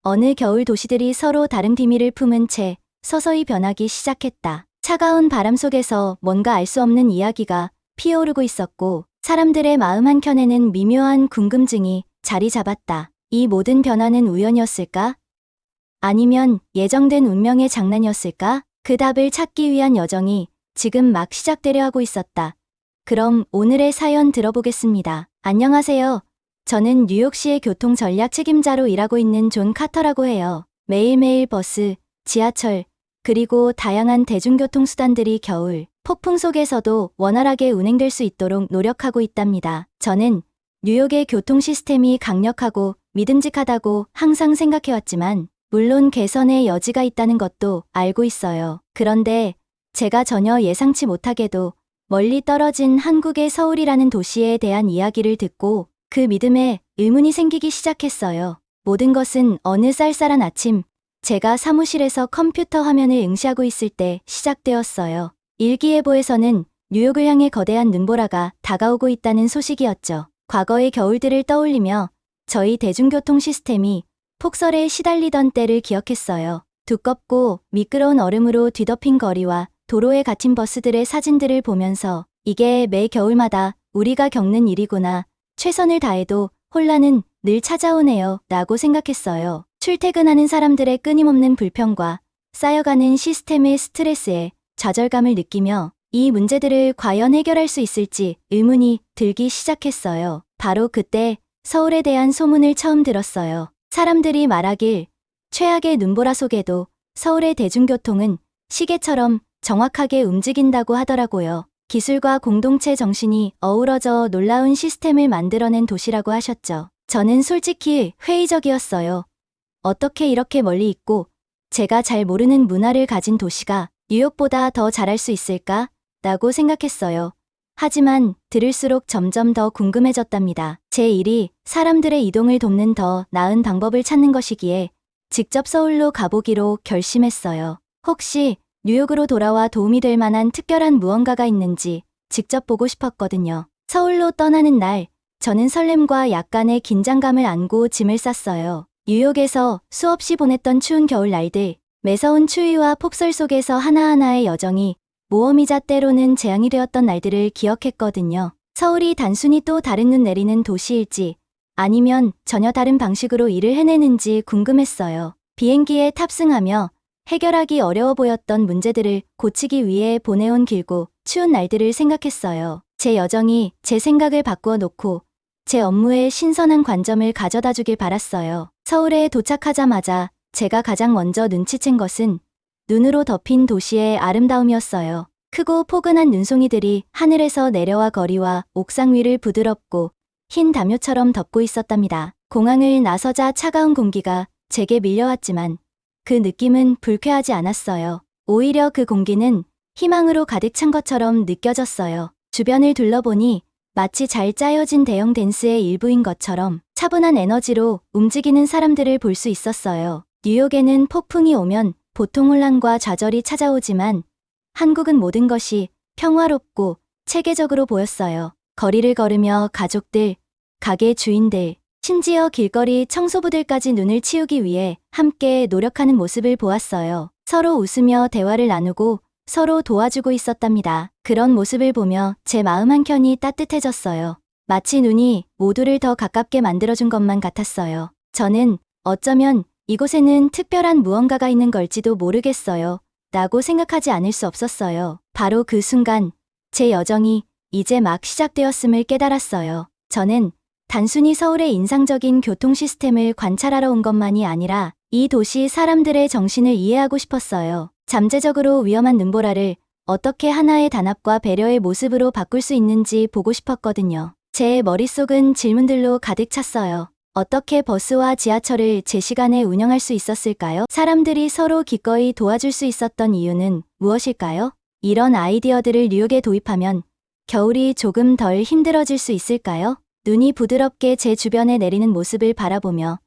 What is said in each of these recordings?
어느 겨울 도시들이 서로 다른 비밀을 품은 채 서서히 변하기 시작했다. 차가운 바람 속에서 뭔가 알 수 없는 이야기가 피어오르고 있었고 사람들의 마음 한켠에는 미묘한 궁금증이 자리 잡았다. 이 모든 변화는 우연이었을까? 아니면 예정된 운명의 장난이었을까? 그 답을 찾기 위한 여정이 지금 막 시작되려 하고 있었다. 그럼 오늘의 사연 들어보겠습니다. 안녕하세요. 저는 뉴욕시의 교통 전략 책임자로 일하고 있는 존 카터라고 해요. 매일매일 버스, 지하철, 그리고 다양한 대중교통수단들이 겨울 폭풍 속에서도 원활하게 운행될 수 있도록 노력하고 있답니다. 저는 뉴욕의 교통 시스템이 강력하고 믿음직하다고 항상 생각해왔지만 물론 개선의 여지가 있다는 것도 알고 있어요. 그런데 제가 전혀 예상치 못하게도 멀리 떨어진 한국의 서울이라는 도시에 대한 이야기를 듣고 그 믿음에 의문이 생기기 시작했어요. 모든 것은 어느 쌀쌀한 아침 제가 사무실에서 컴퓨터 화면을 응시하고 있을 때 시작되었어요. 일기예보에서는 뉴욕을 향해 거대한 눈보라가 다가오고 있다는 소식이었죠. 과거의 겨울들을 떠올리며 저희 대중교통 시스템이 폭설에 시달리던 때를 기억했어요. 두껍고 미끄러운 얼음으로 뒤덮인 거리와 도로에 갇힌 버스들의 사진들을 보면서 이게 매 겨울마다 우리가 겪는 일이구나. 최선을 다해도 혼란은 늘 찾아오네요. 라고 생각했어요. 출퇴근하는 사람들의 끊임없는 불평과 쌓여가는 시스템의 스트레스에 좌절감을 느끼며 이 문제들을 과연 해결할 수 있을지 의문이 들기 시작했어요. 바로 그때 서울에 대한 소문을 처음 들었어요. 사람들이 말하길 최악의 눈보라 속에도 서울의 대중교통은 시계처럼 정확하게 움직인다고 하더라고요. 기술과 공동체 정신이 어우러져 놀라운 시스템을 만들어낸 도시라고 하셨죠. 저는 솔직히 회의적이었어요. 어떻게 이렇게 멀리 있고 제가 잘 모르는 문화를 가진 도시가 뉴욕보다 더 잘할 수 있을까? 라고 생각했어요. 하지만 들을수록 점점 더 궁금해졌답니다. 제 일이 사람들의 이동을 돕는 더 나은 방법을 찾는 것이기에 직접 서울로 가보기로 결심했어요. 혹시 뉴욕으로 돌아와 도움이 될 만한 특별한 무언가가 있는지 직접 보고 싶었거든요. 서울로 떠나는 날, 저는 설렘과 약간의 긴장감을 안고 짐을 쌌어요. 뉴욕에서 수없이 보냈던 추운 겨울 날들, 매서운 추위와 폭설 속에서 하나하나의 여정이 모험이자 때로는 재앙이 되었던 날들을 기억했거든요. 서울이 단순히 또 다른 눈 내리는 도시일지 아니면 전혀 다른 방식으로 일을 해내는지 궁금했어요. 비행기에 탑승하며 해결하기 어려워 보였던 문제들을 고치기 위해 보내온 길고 추운 날들을 생각했어요. 제 여정이 제 생각을 바꾸어 놓고 제 업무에 신선한 관점을 가져다 주길 바랐어요. 서울에 도착하자마자 제가 가장 먼저 눈치챈 것은 눈으로 덮인 도시의 아름다움이었어요. 크고 포근한 눈송이들이 하늘에서 내려와 거리와 옥상 위를 부드럽고 흰 담요처럼 덮고 있었답니다. 공항을 나서자 차가운 공기가 제게 밀려왔지만 그 느낌은 불쾌하지 않았어요. 오히려 그 공기는 희망으로 가득 찬 것처럼 느껴졌어요. 주변을 둘러보니 마치 잘 짜여진 대형 댄스의 일부인 것처럼 차분한 에너지로 움직이는 사람들을 볼 수 있었어요. 뉴욕에는 폭풍이 오면 보통 혼란과 좌절이 찾아오지만 한국은 모든 것이 평화롭고 체계적으로 보였어요. 거리를 걸으며 가족들, 가게 주인들, 심지어 길거리 청소부들까지 눈을 치우기 위해 함께 노력하는 모습을 보았어요. 서로 웃으며 대화를 나누고 서로 도와주고 있었답니다. 그런 모습을 보며 제 마음 한켠이 따뜻해졌어요. 마치 눈이 모두를 더 가깝게 만들어준 것만 같았어요. 저는 어쩌면 이곳에는 특별한 무언가가 있는 걸지도 모르겠어요. 라고 생각하지 않을 수 없었어요. 바로 그 순간 제 여정이 이제 막 시작되었음을 깨달았어요. 저는 단순히 서울의 인상적인 교통 시스템을 관찰하러 온 것만이 아니라 이 도시 사람들의 정신을 이해하고 싶었어요. 잠재적으로 위험한 눈보라를 어떻게 하나의 단합과 배려의 모습으로 바꿀 수 있는지 보고 싶었거든요. 제 머릿속은 질문들로 가득 찼어요. 어떻게 버스와 지하철을 제 시간에 운영할 수 있었을까요? 사람들이 서로 기꺼이 도와줄 수 있었던 이유는 무엇일까요? 이런 아이디어들을 뉴욕에 도입하면 겨울이 조금 덜 힘들어질 수 있을까요? 눈이 부드럽게 제 주변에 내리는 모습을 바라보며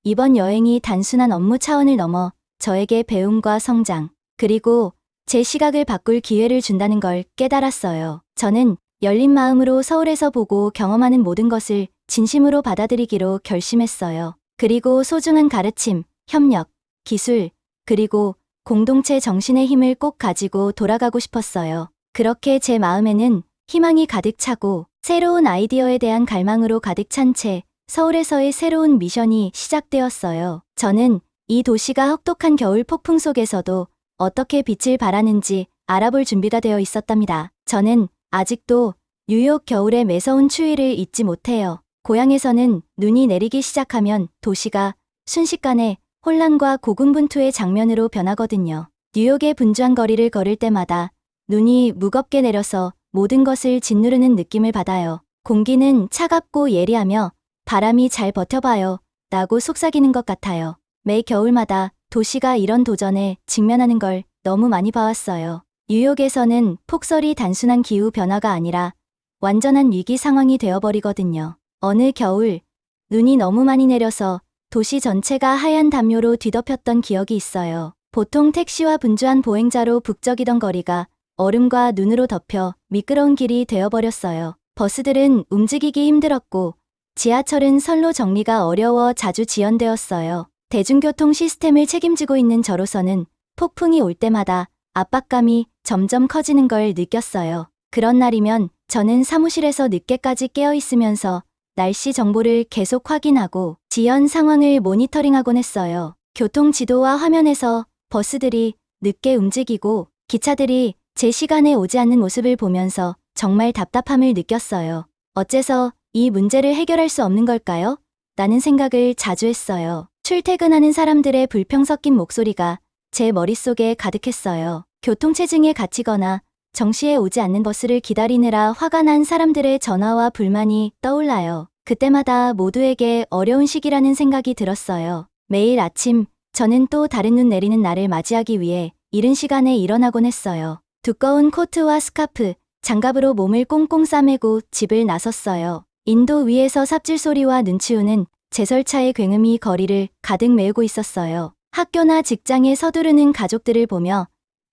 이번 여행이 단순한 업무 차원을 넘어 저에게 배움과 성장, 그리고 제 시각을 바꿀 기회를 준다는 걸 깨달았어요. 저는 열린 마음으로 서울에서 보고 경험하는 모든 것을 진심으로 받아들이기로 결심했어요. 그리고 소중한 가르침, 협력, 기술, 그리고 공동체 정신의 힘을 꼭 가지고 돌아가고 싶었어요. 그렇게 제 마음에는 희망이 가득 차고 새로운 아이디어에 대한 갈망으로 가득 찬 채 서울에서의 새로운 미션이 시작되었어요. 저는 이 도시가 혹독한 겨울 폭풍 속에서도 어떻게 빛을 발하는지 알아볼 준비가 되어 있었답니다. 저는 아직도 뉴욕 겨울의 매서운 추위를 잊지 못해요. 고향에서는 눈이 내리기 시작하면 도시가 순식간에 혼란과 고군분투의 장면으로 변하거든요. 뉴욕의 분주한 거리를 걸을 때마다 눈이 무겁게 내려서 모든 것을 짓누르는 느낌을 받아요. 공기는 차갑고 예리하며 바람이 잘 버텨봐요 라고 속삭이는 것 같아요. 매 겨울마다 도시가 이런 도전에 직면하는 걸 너무 많이 봐왔어요. 뉴욕에서는 폭설이 단순한 기후 변화가 아니라 완전한 위기 상황이 되어버리거든요. 어느 겨울 눈이 너무 많이 내려서 도시 전체가 하얀 담요로 뒤덮였던 기억이 있어요. 보통 택시와 분주한 보행자로 북적이던 거리가 얼음과 눈으로 덮여 미끄러운 길이 되어버렸어요. 버스들은 움직이기 힘들었고 지하철은 선로 정리가 어려워 자주 지연되었어요. 대중교통 시스템을 책임지고 있는 저로서는 폭풍이 올 때마다 압박감이 점점 커지는 걸 느꼈어요. 그런 날이면 저는 사무실에서 늦게까지 깨어 있으면서 날씨 정보를 계속 확인하고 지연 상황을 모니터링하곤 했어요. 교통 지도와 화면에서 버스들이 늦게 움직이고 기차들이 제 시간에 오지 않는 모습을 보면서 정말 답답함을 느꼈어요. 어째서 이 문제를 해결할 수 없는 걸까요? 라는 생각을 자주 했어요. 출퇴근하는 사람들의 불평 섞인 목소리가 제 머릿속에 가득했어요. 교통체증에 갇히거나 정시에 오지 않는 버스를 기다리느라 화가 난 사람들의 전화와 불만이 떠올라요. 그때마다 모두에게 어려운 시기라는 생각이 들었어요. 매일 아침 저는 또 다른 눈 내리는 날을 맞이하기 위해 이른 시간에 일어나곤 했어요. 두꺼운 코트와 스카프, 장갑으로 몸을 꽁꽁 싸매고 집을 나섰어요. 인도 위에서 삽질 소리와 눈치우는 제설차의 굉음이 거리를 가득 메우고 있었어요. 학교나 직장에 서두르는 가족들을 보며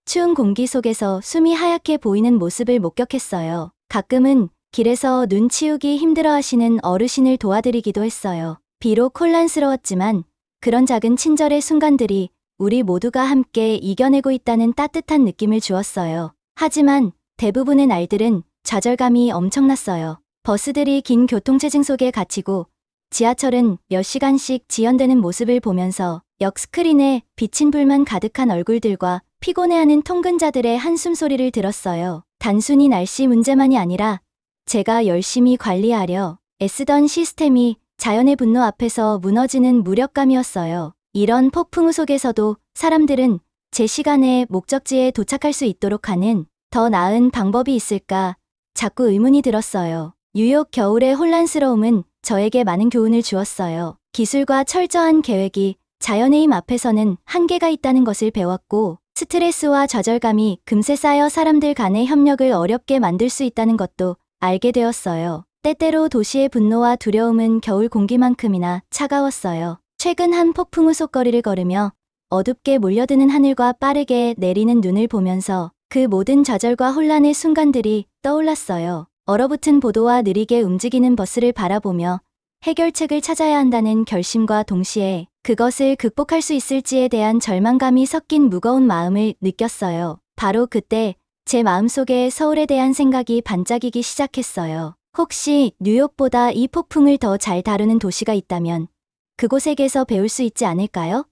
추운 공기 속에서 숨이 하얗게 보이는 모습을 목격했어요. 가끔은 길에서 눈 치우기 힘들어하시는 어르신을 도와드리기도 했어요. 비록 혼란스러웠지만 그런 작은 친절의 순간들이 우리 모두가 함께 이겨내고 있다는 따뜻한 느낌을 주었어요. 하지만 대부분의 날들은 좌절감이 엄청났어요. 버스들이 긴 교통체증 속에 갇히고 지하철은 몇 시간씩 지연되는 모습을 보면서 역 스크린에 비친 불만 가득한 얼굴들과 피곤해하는 통근자들의 한숨 소리를 들었어요. 단순히 날씨 문제만이 아니라 제가 열심히 관리하려 애쓰던 시스템이 자연의 분노 앞에서 무너지는 무력감이었어요. 이런 폭풍우 속에서도 사람들은 제 시간에 목적지에 도착할 수 있도록 하는 더 나은 방법이 있을까 자꾸 의문이 들었어요. 뉴욕 겨울의 혼란스러움은 저에게 많은 교훈을 주었어요. 기술과 철저한 계획이 자연의 힘 앞에서는 한계가 있다는 것을 배웠고 스트레스와 좌절감이 금세 쌓여 사람들 간의 협력을 어렵게 만들 수 있다는 것도 알게 되었어요. 때때로 도시의 분노와 두려움은 겨울 공기만큼이나 차가웠어요. 최근 한 폭풍우 속 거리를 걸으며 어둡게 몰려드는 하늘과 빠르게 내리는 눈을 보면서 그 모든 좌절과 혼란의 순간들이 떠올랐어요. 얼어붙은 보도와 느리게 움직이는 버스를 바라보며 해결책을 찾아야 한다는 결심과 동시에 그것을 극복할 수 있을지에 대한 절망감이 섞인 무거운 마음을 느꼈어요. 바로 그때 제 마음속에 서울에 대한 생각이 반짝이기 시작했어요. 혹시 뉴욕보다 이 폭풍을 더 잘 다루는 도시가 있다면 그곳에게서 배울 수 있지 않을까요?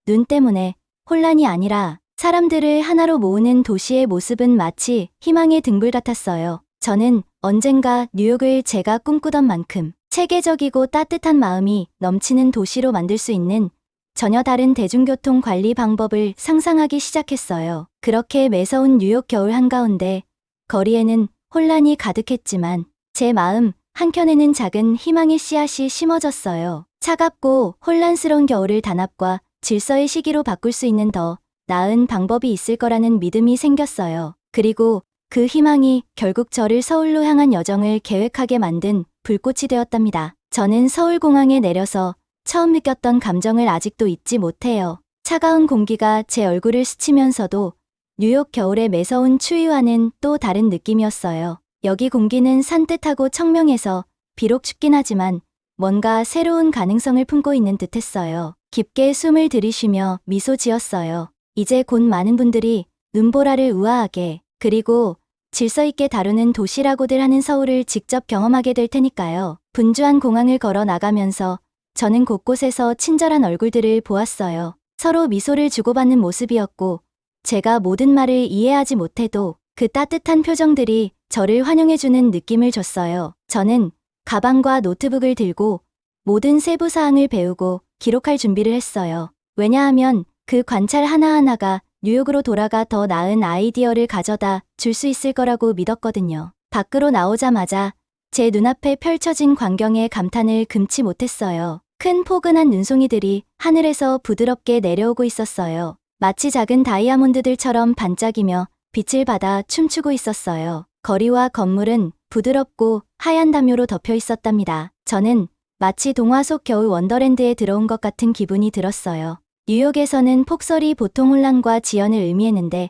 눈 때문에 혼란이 아니라 사람들을 하나로 모으는 도시의 모습은 마치 희망의 등불 같았어요. 저는 언젠가 뉴욕을 제가 꿈꾸던 만큼 체계적이고 따뜻한 마음이 넘치는 도시로 만들 수 있는 전혀 다른 대중교통 관리 방법을 상상하기 시작했어요. 그렇게 매서운 뉴욕 겨울 한가운데 거리에는 혼란이 가득했지만 제 마음 한켠에는 작은 희망의 씨앗이 심어졌어요. 차갑고 혼란스러운 겨울을 단합과 질서의 시기로 바꿀 수 있는 더 나은 방법이 있을 거라는 믿음이 생겼어요. 그리고 그 희망이 결국 저를 서울로 향한 여정을 계획하게 만든 불꽃이 되었답니다. 저는 서울공항에 내려서 처음 느꼈던 감정을 아직도 잊지 못해요. 차가운 공기가 제 얼굴을 스치면서도 뉴욕 겨울의 매서운 추위와는 또 다른 느낌이었어요. 여기 공기는 산뜻하고 청명해서 비록 춥긴 하지만 뭔가 새로운 가능성을 품고 있는 듯했어요. 깊게 숨을 들이쉬며 미소 지었어요. 이제 곧 많은 분들이 눈보라를 우아하게 그리고 질서 있게 다루는 도시라고들 하는 서울을 직접 경험하게 될 테니까요. 분주한 공항을 걸어 나가면서 저는 곳곳에서 친절한 얼굴들을 보았어요. 서로 미소를 주고받는 모습이었고 제가 모든 말을 이해하지 못해도 그 따뜻한 표정들이 저를 환영해주는 느낌을 줬어요. 저는 가방과 노트북을 들고 모든 세부 사항을 배우고 기록할 준비를 했어요. 왜냐하면 그 관찰 하나하나가 뉴욕으로 돌아가 더 나은 아이디어를 가져다 줄 수 있을 거라고 믿었거든요. 밖으로 나오자마자 제 눈앞에 펼쳐진 광경에 감탄을 금치 못했어요. 큰 포근한 눈송이들이 하늘에서 부드럽게 내려오고 있었어요. 마치 작은 다이아몬드들처럼 반짝이며 빛을 받아 춤추고 있었어요. 거리와 건물은 부드럽고 하얀 담요로 덮여 있었답니다. 저는 마치 동화 속 겨울 원더랜드에 들어온 것 같은 기분이 들었어요. 뉴욕에서는 폭설이 보통 혼란과 지연을 의미했는데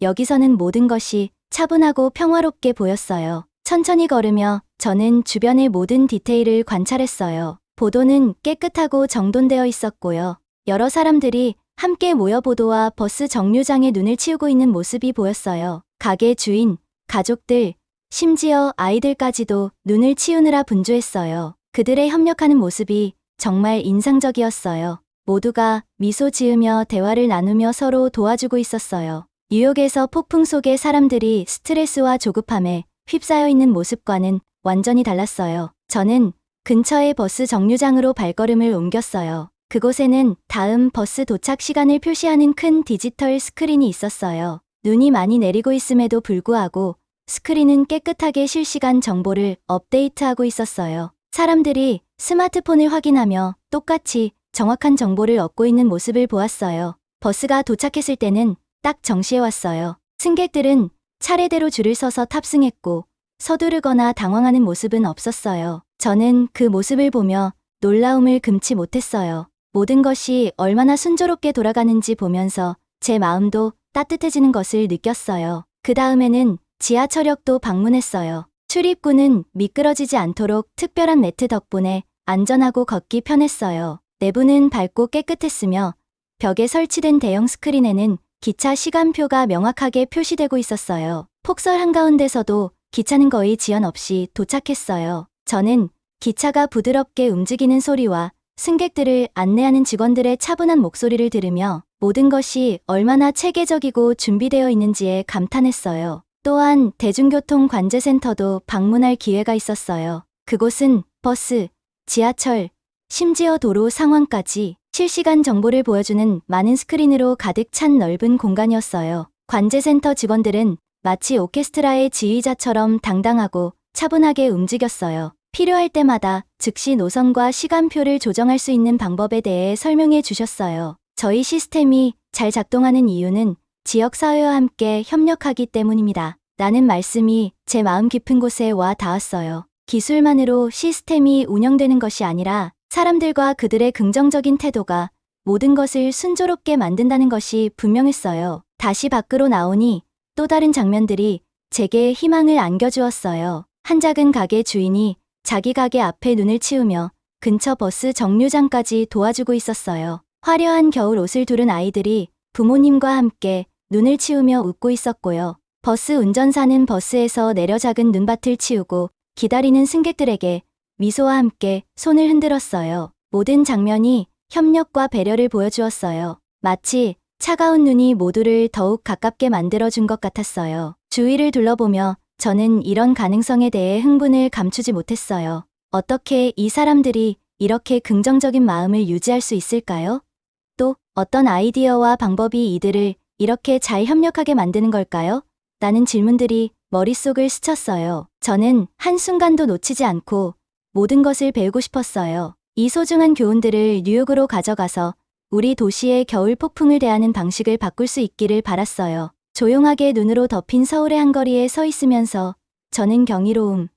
여기서는 모든 것이 차분하고 평화롭게 보였어요. 천천히 걸으며 저는 주변의 모든 디테일을 관찰했어요. 보도는 깨끗하고 정돈되어 있었고요. 여러 사람들이 함께 모여 보도와 버스 정류장에 눈을 치우고 있는 모습이 보였어요. 가게 주인, 가족들, 심지어 아이들까지도 눈을 치우느라 분주했어요. 그들의 협력하는 모습이 정말 인상적이었어요. 모두가 미소 지으며 대화를 나누며 서로 도와주고 있었어요. 뉴욕에서 폭풍 속에 사람들이 스트레스와 조급함에 휩싸여 있는 모습과는 완전히 달랐어요. 저는 근처의 버스 정류장으로 발걸음을 옮겼어요. 그곳에는 다음 버스 도착 시간을 표시하는 큰 디지털 스크린이 있었어요. 눈이 많이 내리고 있음에도 불구하고 스크린은 깨끗하게 실시간 정보를 업데이트하고 있었어요. 사람들이 스마트폰을 확인하며 똑같이 정확한 정보를 얻고 있는 모습을 보았어요. 버스가 도착했을 때는 딱 정시에 왔어요. 승객들은 차례대로 줄을 서서 탑승했고 서두르거나 당황하는 모습은 없었어요. 저는 그 모습을 보며 놀라움을 금치 못했어요. 모든 것이 얼마나 순조롭게 돌아가는지 보면서 제 마음도 따뜻해지는 것을 느꼈어요. 그 다음에는 지하철역도 방문했어요. 출입구는 미끄러지지 않도록 특별한 매트 덕분에 안전하고 걷기 편했어요. 내부는 밝고 깨끗했으며 벽에 설치된 대형 스크린에는 기차 시간표가 명확하게 표시되고 있었어요. 폭설 한가운데서도 기차는 거의 지연 없이 도착했어요. 저는 기차가 부드럽게 움직이는 소리와 승객들을 안내하는 직원들의 차분한 목소리를 들으며 모든 것이 얼마나 체계적이고 준비되어 있는지에 감탄했어요. 또한 대중교통 관제센터도 방문할 기회가 있었어요. 그곳은 버스, 지하철, 심지어 도로 상황까지 실시간 정보를 보여주는 많은 스크린으로 가득 찬 넓은 공간이었어요. 관제센터 직원들은 마치 오케스트라의 지휘자처럼 당당하고 차분하게 움직였어요. 필요할 때마다 즉시 노선과 시간표를 조정할 수 있는 방법에 대해 설명해 주셨어요. 저희 시스템이 잘 작동하는 이유는 지역사회와 함께 협력하기 때문입니다. 라는 말씀이 제 마음 깊은 곳에 와 닿았어요. 기술만으로 시스템이 운영되는 것이 아니라 사람들과 그들의 긍정적인 태도가 모든 것을 순조롭게 만든다는 것이 분명했어요. 다시 밖으로 나오니 또 다른 장면들이 제게 희망을 안겨주었어요. 한 작은 가게 주인이 자기 가게 앞에 눈을 치우며 근처 버스 정류장까지 도와주고 있었어요. 화려한 겨울 옷을 두른 아이들이 부모님과 함께 눈을 치우며 웃고 있었고요. 버스 운전사는 버스에서 내려 작은 눈밭을 치우고 기다리는 승객들에게 미소와 함께 손을 흔들었어요. 모든 장면이 협력과 배려를 보여주었어요. 마치 차가운 눈이 모두를 더욱 가깝게 만들어준 것 같았어요. 주위를 둘러보며 저는 이런 가능성에 대해 흥분을 감추지 못했어요. 어떻게 이 사람들이 이렇게 긍정적인 마음을 유지할 수 있을까요? 또 어떤 아이디어와 방법이 이들을 이렇게 잘 협력하게 만드는 걸까요? 라는 질문들이 머릿속을 스쳤어요. 저는 한순간도 놓치지 않고 모든 것을 배우고 싶었어요. 이 소중한 교훈들을 뉴욕으로 가져가서 우리 도시의 겨울 폭풍을 대하는 방식을 바꿀 수 있기를 바랐어요. 조용하게 눈으로 덮인 서울의 한거리에 서 있으면서 저는 경이로움,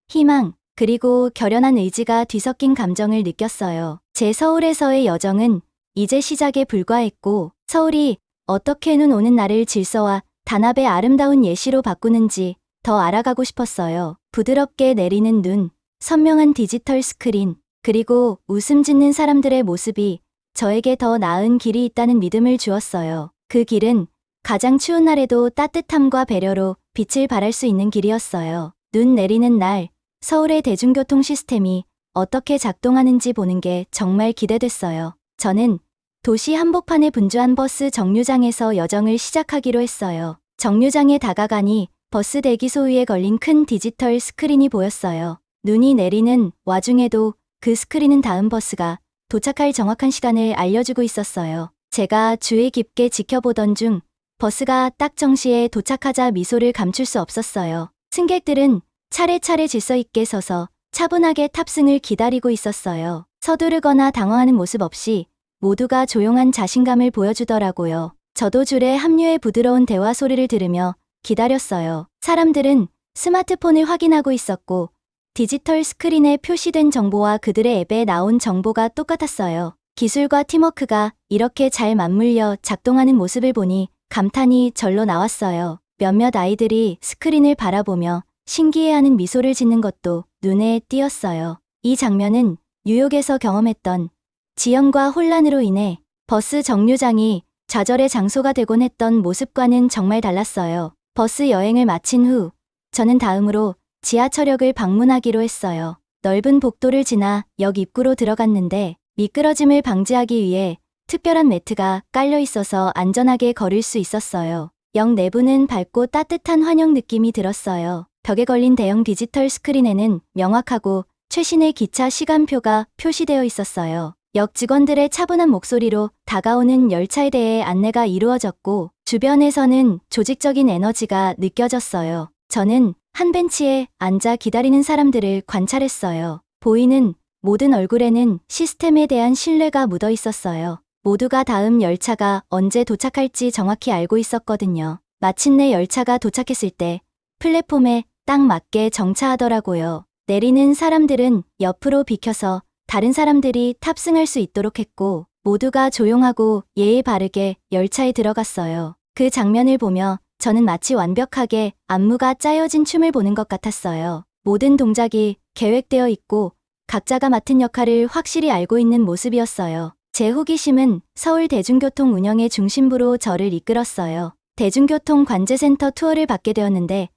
희망, 그리고 결연한 의지가 뒤섞인 감정을 느꼈어요. 제 서울에서의 여정은 이제 시작에 불과했고 서울이 어떻게 눈 오는 날을 질서와 단합의 아름다운 예시로 바꾸는지 더 알아가고 싶었어요. 부드럽게 내리는 눈, 선명한 디지털 스크린, 그리고 웃음 짓는 사람들의 모습이 저에게 더 나은 길이 있다는 믿음을 주었어요. 그 길은 가장 추운 날에도 따뜻함과 배려로 빛을 발할 수 있는 길이었어요. 눈 내리는 날, 서울의 대중교통 시스템이 어떻게 작동하는지 보는 게 정말 기대됐어요. 저는 도시 한복판에 분주한 버스 정류장에서 여정을 시작하기로 했어요. 정류장에 다가가니 버스 대기소 위에 걸린 큰 디지털 스크린이 보였어요. 눈이 내리는 와중에도 그 스크린은 다음 버스가 도착할 정확한 시간을 알려주고 있었어요. 제가 주의 깊게 지켜보던 중 버스가 딱 정시에 도착하자 미소를 감출 수 없었어요. 승객들은 차례차례 질서 있게 서서 차분하게 탑승을 기다리고 있었어요. 서두르거나 당황하는 모습 없이 모두가 조용한 자신감을 보여주더라고요. 저도 줄에 합류해 부드러운 대화 소리를 들으며 기다렸어요. 사람들은 스마트폰을 확인하고 있었고 디지털 스크린에 표시된 정보와 그들의 앱에 나온 정보가 똑같았어요. 기술과 팀워크가 이렇게 잘 맞물려 작동하는 모습을 보니 감탄이 절로 나왔어요. 몇몇 아이들이 스크린을 바라보며 신기해하는 미소를 짓는 것도 눈에 띄었어요. 이 장면은 뉴욕에서 경험했던 지연과 혼란으로 인해 버스 정류장이 좌절의 장소가 되곤 했던 모습과는 정말 달랐어요. 버스 여행을 마친 후 저는 다음으로 지하철역을 방문하기로 했어요. 넓은 복도를 지나 역 입구로 들어갔는데 미끄러짐을 방지하기 위해 특별한 매트가 깔려 있어서 안전하게 걸을 수 있었어요. 역 내부는 밝고 따뜻한 환영 느낌이 들었어요. 벽에 걸린 대형 디지털 스크린에는 명확하고 최신의 기차 시간표가 표시되어 있었어요. 역 직원들의 차분한 목소리로 다가오는 열차에 대해 안내가 이루어졌고 주변에서는 조직적인 에너지가 느껴졌어요. 저는 한 벤치에 앉아 기다리는 사람들을 관찰했어요. 보이는 모든 얼굴에는 시스템에 대한 신뢰가 묻어 있었어요. 모두가 다음 열차가 언제 도착할지 정확히 알고 있었거든요. 마침내 열차가 도착했을 때 플랫폼에 딱 맞게 정차하더라고요. 내리는 사람들은 옆으로 비켜서 다른 사람들이 탑승할 수 있도록 했고 모두가 조용하고 예의 바르게 열차에 들어갔어요. 그 장면을 보며 저는 마치 완벽하게 안무가 짜여진 춤을 보는 것 같았어요. 모든 동작이 계획되어 있고 각자가 맡은 역할을 확실히 알고 있는 모습이었어요. 제 호기심은 서울 대중교통 운영의 중심부로 저를 이끌었어요. 대중교통 관제센터 투어를 받게 되었는데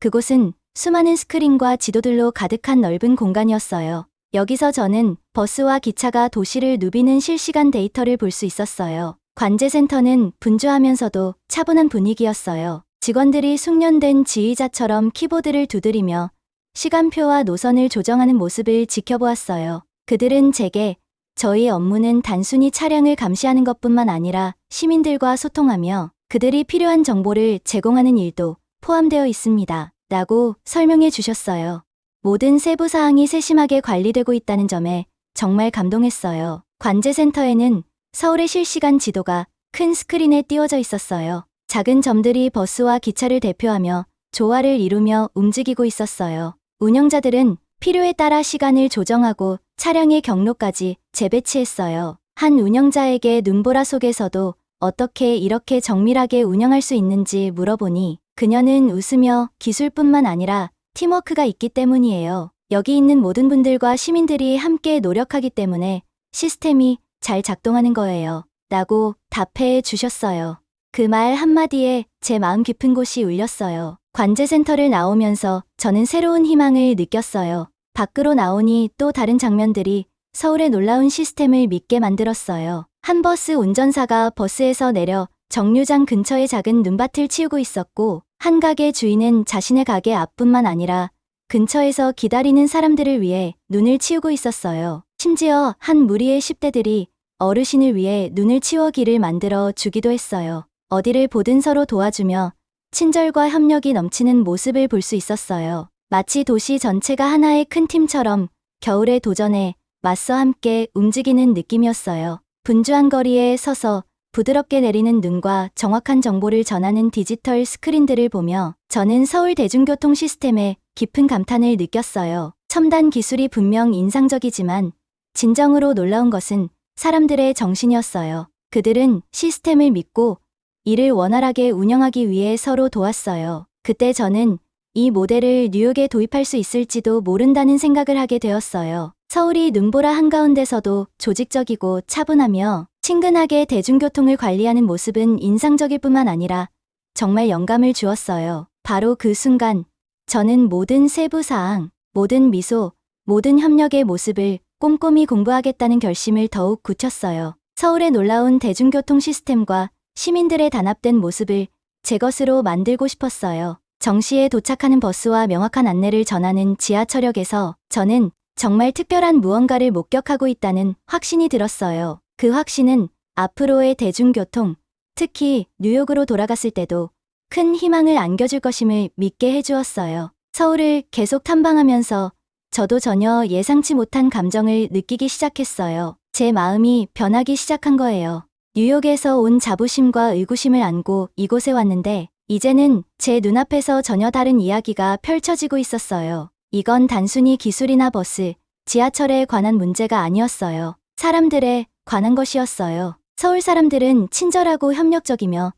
그곳은 수많은 스크린과 지도들로 가득한 넓은 공간이었어요. 여기서 저는 버스와 기차가 도시를 누비는 실시간 데이터를 볼 수 있었어요. 관제센터는 분주하면서도 차분한 분위기였어요. 직원들이 숙련된 지휘자처럼 키보드를 두드리며 시간표와 노선을 조정하는 모습을 지켜보았어요. 그들은 제게 저희 업무는 단순히 차량을 감시하는 것뿐만 아니라 시민들과 소통하며 그들이 필요한 정보를 제공하는 일도 포함되어 있습니다. 라고 설명해 주셨어요. 모든 세부 사항이 세심하게 관리되고 있다는 점에 정말 감동했어요. 관제센터에는 서울의 실시간 지도가 큰 스크린에 띄워져 있었어요. 작은 점들이 버스와 기차를 대표하며 조화를 이루며 움직이고 있었어요. 운영자들은 필요에 따라 시간을 조정하고 차량의 경로까지 재배치했어요. 한 운영자에게 눈보라 속에서도 어떻게 이렇게 정밀하게 운영할 수 있는지 물어보니 그녀는 웃으며 기술뿐만 아니라 팀워크가 있기 때문이에요. 여기 있는 모든 분들과 시민들이 함께 노력하기 때문에 시스템이 잘 작동하는 거예요. 라고 답해 주셨어요. 그 말 한마디에 제 마음 깊은 곳이 울렸어요. 관제센터를 나오면서 저는 새로운 희망을 느꼈어요. 밖으로 나오니 또 다른 장면들이 서울의 놀라운 시스템을 믿게 만들었어요. 한 버스 운전사가 버스에서 내려 정류장 근처의 작은 눈밭을 치우고 있었고 한 가게 주인은 자신의 가게 앞뿐만 아니라 근처에서 기다리는 사람들을 위해 눈을 치우고 있었어요. 심지어 한 무리의 10대들이 어르신을 위해 눈을 치워기를 만들어 주기도 했어요. 어디를 보든 서로 도와주며 친절과 협력이 넘치는 모습을 볼 수 있었어요. 마치 도시 전체가 하나의 큰 팀처럼 겨울의 도전에 맞서 함께 움직이는 느낌이었어요. 분주한 거리에 서서 부드럽게 내리는 눈과 정확한 정보를 전하는 디지털 스크린들을 보며 저는 서울 대중교통 시스템에 깊은 감탄을 느꼈어요. 첨단 기술이 분명 인상적이지만 진정으로 놀라운 것은 사람들의 정신이었어요. 그들은 시스템을 믿고 이를 원활하게 운영하기 위해 서로 도왔어요. 그때 저는 이 모델을 뉴욕에 도입할 수 있을지도 모른다는 생각을 하게 되었어요. 서울이 눈보라 한가운데서도 조직적이고 차분하며 친근하게 대중교통을 관리하는 모습은 인상적일 뿐만 아니라 정말 영감을 주었어요. 바로 그 순간 저는 모든 세부사항, 모든 미소, 모든 협력의 모습을 꼼꼼히 공부하겠다는 결심을 더욱 굳혔어요. 서울의 놀라운 대중교통 시스템과 시민들의 단합된 모습을 제 것으로 만들고 싶었어요. 정시에 도착하는 버스와 명확한 안내를 전하는 지하철역에서 저는 정말 특별한 무언가를 목격하고 있다는 확신이 들었어요. 그 확신은 앞으로의 대중교통, 특히 뉴욕으로 돌아갔을 때도 큰 희망을 안겨줄 것임을 믿게 해주었어요. 서울을 계속 탐방하면서 저도 전혀 예상치 못한 감정을 느끼기 시작했어요. 제 마음이 변하기 시작한 거예요. 뉴욕에서 온 자부심과 의구심을 안고 이곳에 왔는데 이제는 제 눈앞에서 전혀 다른 이야기가 펼쳐지고 있었어요. 이건 단순히 기술이나 버스, 지하철에 관한 문제가 아니었어요. 사람들에 관한 것이었어요. 서울 사람들은 친절하고 협력적이며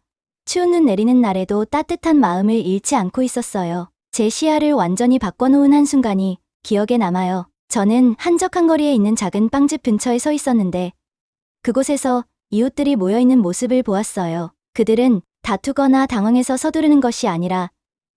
추운 눈 내리는 날에도 따뜻한 마음을 잃지 않고 있었어요. 제 시야를 완전히 바꿔놓은 한순간이 기억에 남아요. 저는 한적한 거리에 있는 작은 빵집 근처에 서 있었는데 그곳에서 이웃들이 모여있는 모습을 보았어요. 그들은 다투거나 당황해서 서두르는 것이 아니라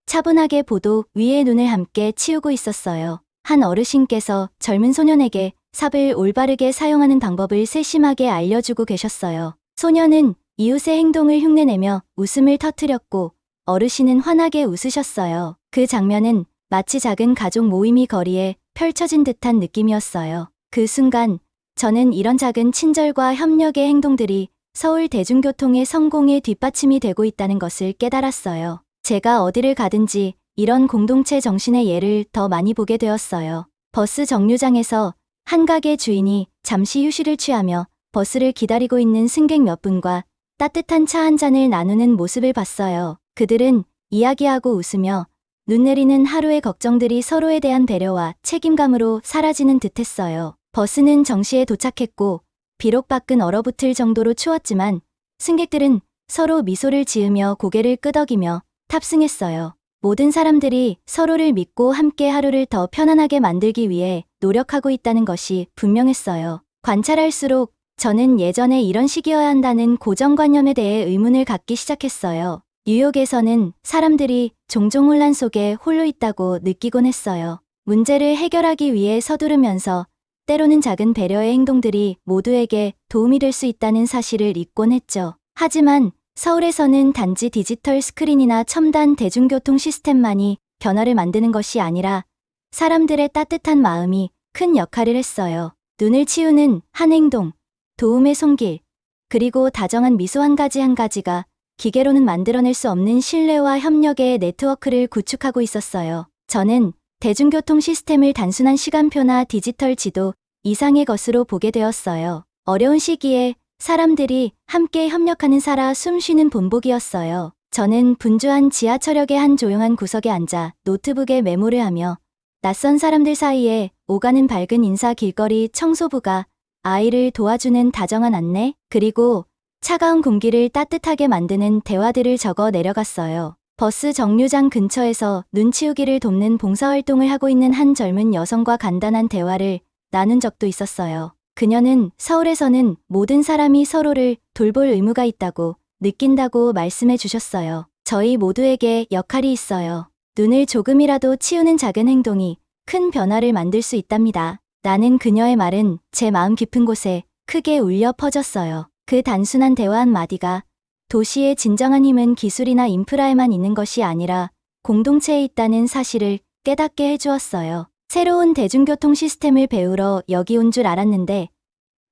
차분하게 보도 위의 눈을 함께 치우고 있었어요. 한 어르신께서 젊은 소년에게 삽을 올바르게 사용하는 방법을 세심하게 알려주고 계셨어요. 소년은 이웃의 행동을 흉내내며 웃음을 터뜨렸고 어르신은 환하게 웃으셨어요. 그 장면은 마치 작은 가족 모임이 거리에 펼쳐진 듯한 느낌이었어요. 그 순간 저는 이런 작은 친절과 협력의 행동들이 서울 대중교통의 성공의 뒷받침이 되고 있다는 것을 깨달았어요. 제가 어디를 가든지 이런 공동체 정신의 예를 더 많이 보게 되었어요. 버스 정류장에서 한 가게 주인이 잠시 휴식을 취하며 버스를 기다리고 있는 승객 몇 분과 따뜻한 차 한 잔을 나누는 모습을 봤어요. 그들은 이야기하고 웃으며 눈 내리는 하루의 걱정들이 서로에 대한 배려와 책임감으로 사라지는 듯했어요. 버스는 정시에 도착했고 비록 밖은 얼어붙을 정도로 추웠지만 승객들은 서로 미소를 지으며 고개를 끄덕이며 탑승했어요. 모든 사람들이 서로를 믿고 함께 하루를 더 편안하게 만들기 위해 노력하고 있다는 것이 분명했어요. 관찰할수록 저는 예전에 이런 식이어야 한다는 고정관념에 대해 의문을 갖기 시작했어요. 뉴욕에서는 사람들이 종종 혼란 속에 홀로 있다고 느끼곤 했어요. 문제를 해결하기 위해 서두르면서 때로는 작은 배려의 행동들이 모두에게 도움이 될 수 있다는 사실을 잊곤 했죠. 하지만 서울에서는 단지 디지털 스크린이나 첨단 대중교통 시스템만이 변화를 만드는 것이 아니라 사람들의 따뜻한 마음이 큰 역할을 했어요. 눈을 치우는 한 행동, 도움의 손길, 그리고 다정한 미소 한 가지가 기계로는 만들어낼 수 없는 신뢰와 협력의 네트워크를 구축하고 있었어요. 저는 대중교통 시스템을 단순한 시간표나 디지털 지도 이상의 것으로 보게 되었어요. 어려운 시기에 사람들이 함께 협력하는 살아 숨쉬는 본보기였어요. 저는 분주한 지하철역의 한 조용한 구석에 앉아 노트북에 메모를 하며 낯선 사람들 사이에 오가는 밝은 인사, 길거리 청소부가 아이를 도와주는 다정한 안내, 그리고 차가운 공기를 따뜻하게 만드는 대화들을 적어 내려갔어요. 버스 정류장 근처에서 눈치우기를 돕는 봉사활동을 하고 있는 한 젊은 여성과 간단한 대화를 나눈 적도 있었어요. 그녀는 서울에서는 모든 사람이 서로를 돌볼 의무가 있다고 느낀다고 말씀해 주셨어요. 저희 모두에게 역할이 있어요. 눈을 조금이라도 치우는 작은 행동이 큰 변화를 만들 수 있답니다. 나는 그녀의 말은 제 마음 깊은 곳에 크게 울려 퍼졌어요. 그 단순한 대화 한마디가 도시의 진정한 힘은 기술이나 인프라에만 있는 것이 아니라 공동체에 있다는 사실을 깨닫게 해주었어요. 새로운 대중교통 시스템을 배우러 여기 온 줄 알았는데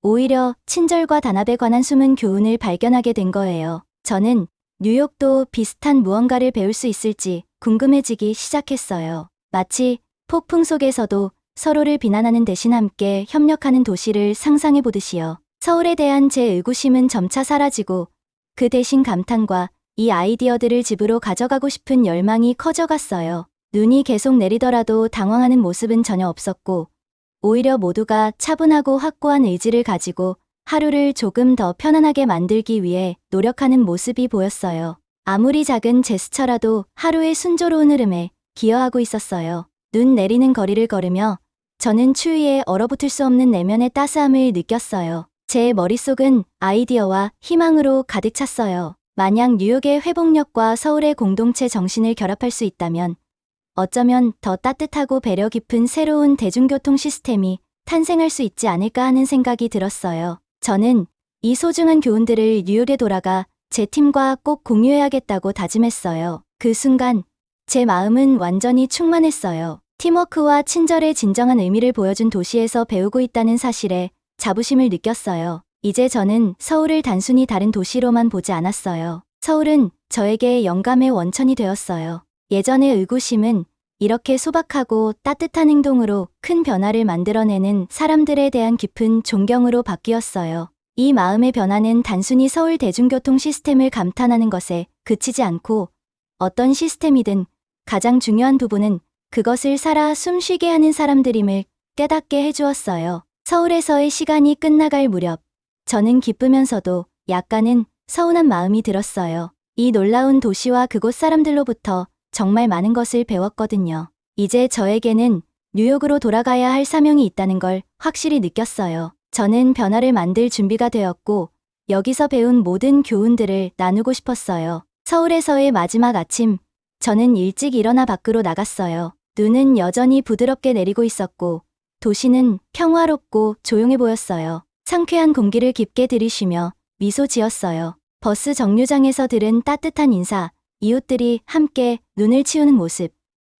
오히려 친절과 단합에 관한 숨은 교훈을 발견하게 된 거예요. 저는 뉴욕도 비슷한 무언가를 배울 수 있을지 궁금해지기 시작했어요. 마치 폭풍 속에서도 서로를 비난하는 대신 함께 협력하는 도시를 상상해 보듯이요. 서울에 대한 제 의구심은 점차 사라지고 그 대신 감탄과 이 아이디어들을 집으로 가져가고 싶은 열망이 커져갔어요. 눈이 계속 내리더라도 당황하는 모습은 전혀 없었고 오히려 모두가 차분하고 확고한 의지를 가지고 하루를 조금 더 편안하게 만들기 위해 노력하는 모습이 보였어요. 아무리 작은 제스처라도 하루의 순조로운 흐름에 기여하고 있었어요. 눈 내리는 거리를 걸으며 저는 추위에 얼어붙을 수 없는 내면의 따스함을 느꼈어요. 제 머릿속은 아이디어와 희망으로 가득 찼어요. 만약 뉴욕의 회복력과 서울의 공동체 정신을 결합할 수 있다면 어쩌면 더 따뜻하고 배려 깊은 새로운 대중교통 시스템이 탄생할 수 있지 않을까 하는 생각이 들었어요. 저는 이 소중한 교훈들을 뉴욕에 돌아가 제 팀과 꼭 공유해야겠다고 다짐했어요. 그 순간 제 마음은 완전히 충만했어요. 팀워크와 친절의 진정한 의미를 보여준 도시에서 배우고 있다는 사실에 자부심을 느꼈어요. 이제 저는 서울을 단순히 다른 도시로만 보지 않았어요. 서울은 저에게 영감의 원천이 되었어요. 예전의 의구심은 이렇게 소박하고 따뜻한 행동으로 큰 변화를 만들어내는 사람들에 대한 깊은 존경으로 바뀌었어요. 이 마음의 변화는 단순히 서울 대중교통 시스템을 감탄하는 것에 그치지 않고 어떤 시스템이든 가장 중요한 부분은 그것을 살아 숨쉬게 하는 사람들임을 깨닫게 해주었어요. 서울에서의 시간이 끝나갈 무렵 저는 기쁘면서도 약간은 서운한 마음이 들었어요. 이 놀라운 도시와 그곳 사람들로부터 정말 많은 것을 배웠거든요. 이제 저에게는 뉴욕으로 돌아가야 할 사명이 있다는 걸 확실히 느꼈어요. 저는 변화를 만들 준비가 되었고 여기서 배운 모든 교훈들을 나누고 싶었어요. 서울에서의 마지막 아침, 저는 일찍 일어나 밖으로 나갔어요. 눈은 여전히 부드럽게 내리고 있었고 도시는 평화롭고 조용해 보였어요. 상쾌한 공기를 깊게 들이쉬며 미소 지었어요. 버스 정류장에서 들은 따뜻한 인사, 이웃들이 함께 눈을 치우는 모습,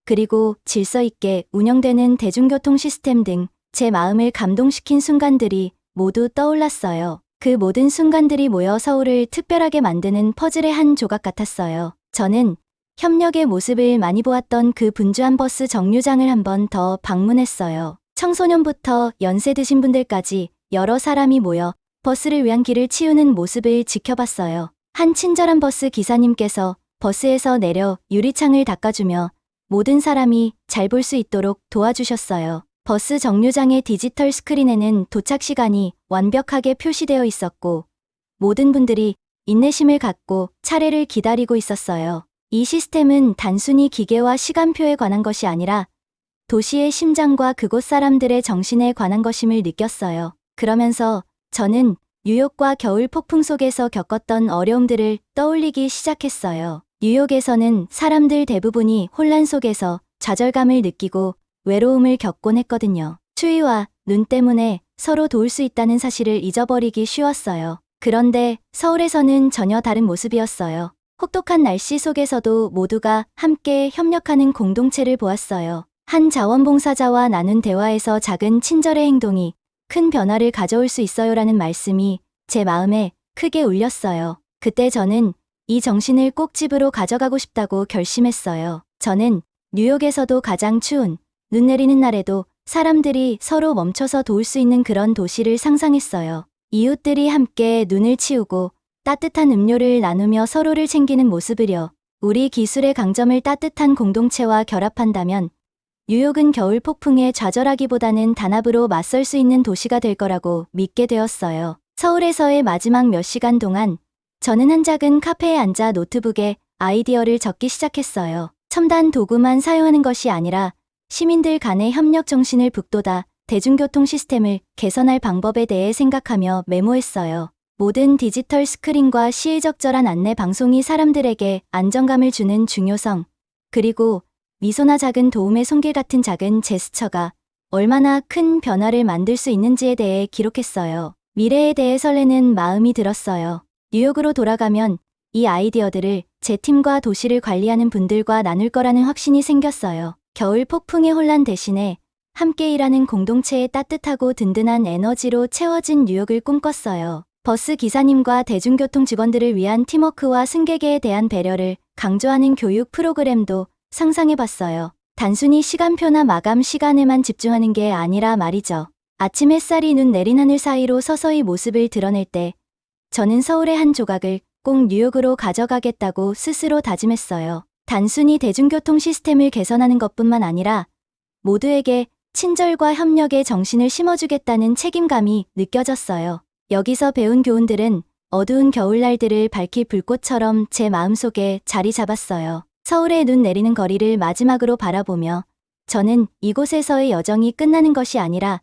그리고 질서 있게 운영되는 대중교통 시스템 등 제 마음을 감동시킨 순간들이 모두 떠올랐어요. 그 모든 순간들이 모여 서울을 특별하게 만드는 퍼즐의 한 조각 같았어요. 저는 협력의 모습을 많이 보았던 그 분주한 버스 정류장을 한 번 더 방문했어요. 청소년부터 연세 드신 분들까지 여러 사람이 모여 버스를 위한 길을 치우는 모습을 지켜봤어요. 한 친절한 버스 기사님께서 버스에서 내려 유리창을 닦아주며 모든 사람이 잘 볼 수 있도록 도와주셨어요. 버스 정류장의 디지털 스크린에는 도착 시간이 완벽하게 표시되어 있었고 모든 분들이 인내심을 갖고 차례를 기다리고 있었어요. 이 시스템은 단순히 기계와 시간표에 관한 것이 아니라 도시의 심장과 그곳 사람들의 정신에 관한 것임을 느꼈어요. 그러면서 저는 뉴욕과 겨울 폭풍 속에서 겪었던 어려움들을 떠올리기 시작했어요. 뉴욕에서는 사람들 대부분이 혼란 속에서 좌절감을 느끼고 외로움을 겪곤 했거든요. 추위와 눈 때문에 서로 도울 수 있다는 사실을 잊어버리기 쉬웠어요. 그런데 서울에서는 전혀 다른 모습이었어요. 혹독한 날씨 속에서도 모두가 함께 협력하는 공동체를 보았어요. 한 자원봉사자와 나눈 대화에서 작은 친절의 행동이 큰 변화를 가져올 수 있어요라는 말씀이 제 마음에 크게 울렸어요. 그때 저는 이 정신을 꼭 집으로 가져가고 싶다고 결심했어요. 저는 뉴욕에서도 가장 추운 눈 내리는 날에도 사람들이 서로 멈춰서 도울 수 있는 그런 도시를 상상했어요. 이웃들이 함께 눈을 치우고 따뜻한 음료를 나누며 서로를 챙기는 모습을요. 우리 기술의 강점을 따뜻한 공동체와 결합한다면 뉴욕은 겨울 폭풍에 좌절하기보다는 단합으로 맞설 수 있는 도시가 될 거라고 믿게 되었어요. 서울에서의 마지막 몇 시간 동안 저는 한 작은 카페에 앉아 노트북에 아이디어를 적기 시작했어요. 첨단 도구만 사용하는 것이 아니라 시민들 간의 협력 정신을 북돋아 대중교통 시스템을 개선할 방법에 대해 생각하며 메모했어요. 모든 디지털 스크린과 시의적절한 안내 방송이 사람들에게 안정감을 주는 중요성, 그리고 미소나 작은 도움의 손길 같은 작은 제스처가 얼마나 큰 변화를 만들 수 있는지에 대해 기록했어요. 미래에 대해 설레는 마음이 들었어요. 뉴욕으로 돌아가면 이 아이디어들을 제 팀과 도시를 관리하는 분들과 나눌 거라는 확신이 생겼어요. 겨울 폭풍의 혼란 대신에 함께 일하는 공동체의 따뜻하고 든든한 에너지로 채워진 뉴욕을 꿈꿨어요. 버스 기사님과 대중교통 직원들을 위한 팀워크와 승객에 대한 배려를 강조하는 교육 프로그램도 상상해봤어요. 단순히 시간표나 마감 시간에만 집중하는 게 아니라 말이죠. 아침 햇살이 눈 내린 하늘 사이로 서서히 모습을 드러낼 때 저는 서울의 한 조각을 꼭 뉴욕으로 가져가겠다고 스스로 다짐했어요. 단순히 대중교통 시스템을 개선하는 것뿐만 아니라 모두에게 친절과 협력의 정신을 심어주겠다는 책임감이 느껴졌어요. 여기서 배운 교훈들은 어두운 겨울날들을 밝힐 불꽃처럼 제 마음속에 자리 잡았어요. 서울의 눈 내리는 거리를 마지막으로 바라보며 저는 이곳에서의 여정이 끝나는 것이 아니라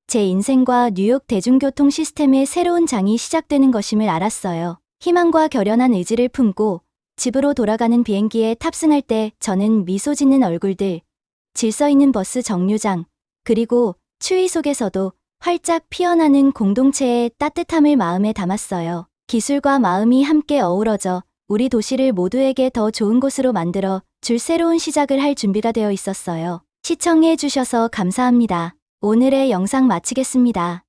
제 인생과 뉴욕 대중교통 시스템의 새로운 장이 시작되는 것임을 알았어요. 희망과 결연한 의지를 품고 집으로 돌아가는 비행기에 탑승할 때 저는 미소 짓는 얼굴들, 질서 있는 버스 정류장, 그리고 추위 속에서도 활짝 피어나는 공동체의 따뜻함을 마음에 담았어요. 기술과 마음이 함께 어우러져 우리 도시를 모두에게 더 좋은 곳으로 만들어 줄 새로운 시작을 할 준비가 되어 있었어요. 시청해 주셔서 감사합니다. 오늘의 영상 마치겠습니다.